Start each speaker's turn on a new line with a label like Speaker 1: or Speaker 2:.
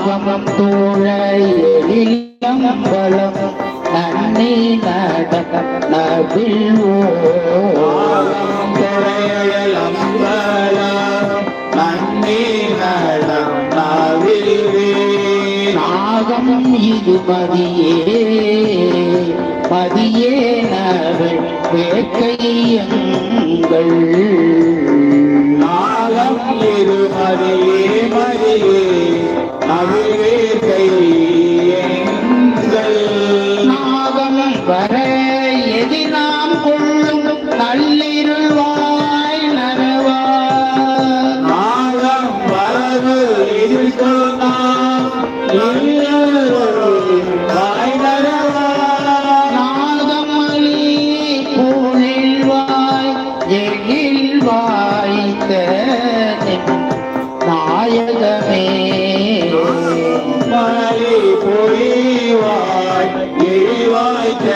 Speaker 1: நாகம் தோழையிலம் பலம் நன்னி நடம் நவில்வோ
Speaker 2: நன்னி நடம் நவில்வே
Speaker 1: நாகம் இது மதியே நவள் வேட்கையங்கள்
Speaker 2: நாகம் இரு மதியே நவில்வேற்கை
Speaker 1: நாகம் வர எதிராம் கொள்ளும் நள்ளிருவாய் நரவா
Speaker 2: நாகம் வரவு எதிர்கொள்ளாம்
Speaker 1: நாகமலி பூழில்வாய் எழில் வாய்த்த நாயகமே
Speaker 2: மலி பொழிவாய் எழிவாய்த்த